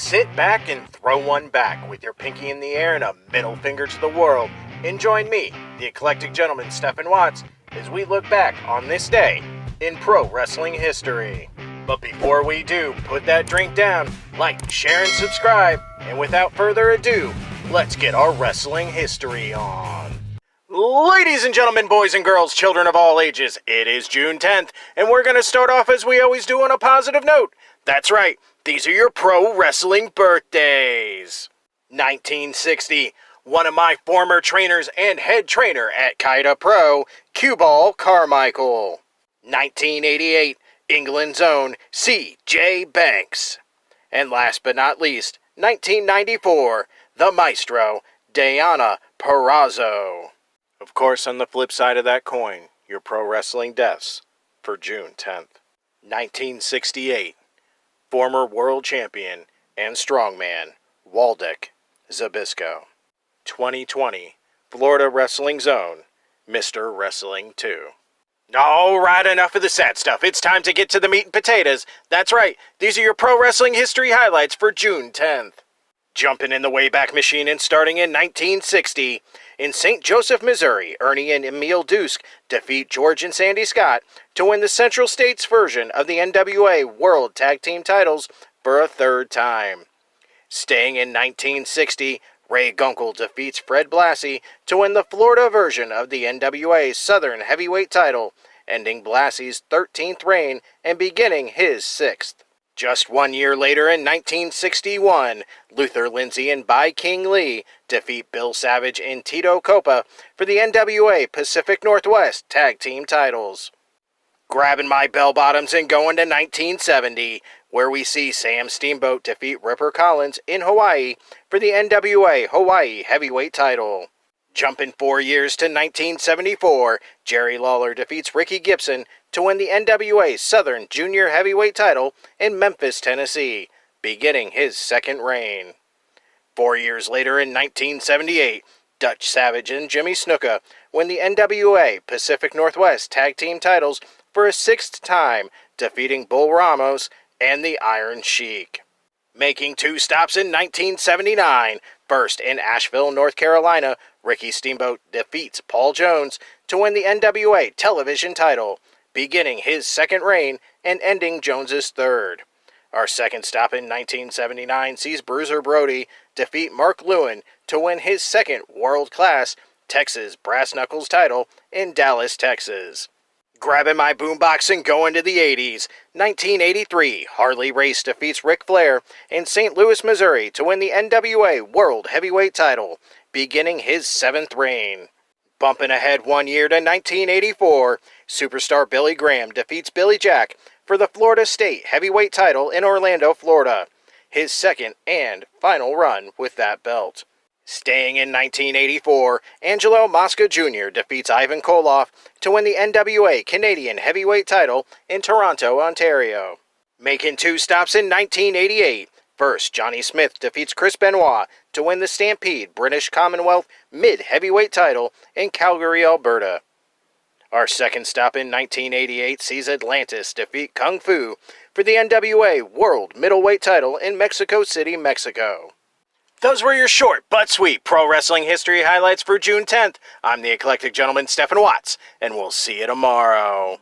Sit back and throw one back with your pinky in the air and a middle finger to the world and join me, the eclectic gentleman Stephen Watts, as we look back on this day in pro wrestling history. But before we do, put that drink down, like, share, and subscribe, and without further ado, let's get our wrestling history on. Ladies and gentlemen, boys and girls, children of all ages, it is June 10th, and we're going to start off as we always do on a positive note. That's right, these are your pro wrestling birthdays. 1960, one of my former trainers and head trainer at Kaida Pro, Q-Ball Carmichael. 1988, England's own C.J. Banks. And last but not least, 1994, the maestro, Deonna Purrazzo. Of course, on the flip side of that coin, your pro wrestling deaths for June 10th. 1968, former world champion and strongman, Waldek Zbyszko. 2020, Florida Wrestling Zone, Mr. Wrestling 2. Alright, enough of the sad stuff. It's time to get to the meat and potatoes. That's right, these are your pro wrestling history highlights for June 10th. Jumping in the Wayback Machine and starting in 1960, in St. Joseph, Missouri, Ernie and Emil Dusk defeat George and Sandy Scott to win the Central States version of the NWA World Tag Team titles for a third time. Staying in 1960, Ray Gunkel defeats Fred Blassie to win the Florida version of the NWA Southern Heavyweight title, ending Blassie's 13th reign and beginning his 6th. Just 1 year later in 1961, Luther Lindsay and Bai King Lee defeat Bill Savage and Tito Copa for the NWA Pacific Northwest Tag Team titles. Grabbing my bell bottoms and going to 1970, where we see Sam Steamboat defeat Ripper Collins in Hawaii for the NWA Hawaii Heavyweight title. Jumping 4 years to 1974, Jerry Lawler defeats Ricky Gibson to win the NWA Southern Junior Heavyweight title in Memphis, Tennessee, beginning his second reign. 4 years later in 1978, Dutch Savage and Jimmy Snuka win the NWA Pacific Northwest Tag Team titles for a 6th time, defeating Bull Ramos and the Iron Sheik. Making 2 stops in 1979, first in Asheville, North Carolina, Ricky Steamboat defeats Paul Jones to win the NWA television title, beginning his second reign and ending Jones's 3rd. Our second stop in 1979 sees Bruiser Brody defeat Mark Lewin to win his 2nd world-class Texas Brass Knuckles title in Dallas, Texas. Grabbing my boombox and going to the 80s, 1983, Harley Race defeats Ric Flair in St. Louis, Missouri to win the NWA World Heavyweight title, beginning his 7th reign. Bumping ahead 1 year to 1984, superstar Billy Graham defeats Billy Jack for the Florida State Heavyweight title in Orlando, Florida, his 2nd and final run with that belt. Staying in 1984, Angelo Mosca Jr. defeats Ivan Koloff to win the NWA Canadian Heavyweight title in Toronto, Ontario. Making 2 stops in 1988, first Johnny Smith defeats Chris Benoit to win the Stampede British Commonwealth Mid-Heavyweight title in Calgary, Alberta. Our second stop in 1988 sees Atlantis defeat Kung Fu for the NWA World Middleweight title in Mexico City, Mexico. Those were your short but sweet pro wrestling history highlights for June 10th. I'm the eclectic gentleman Stephen Watts, and we'll see you tomorrow.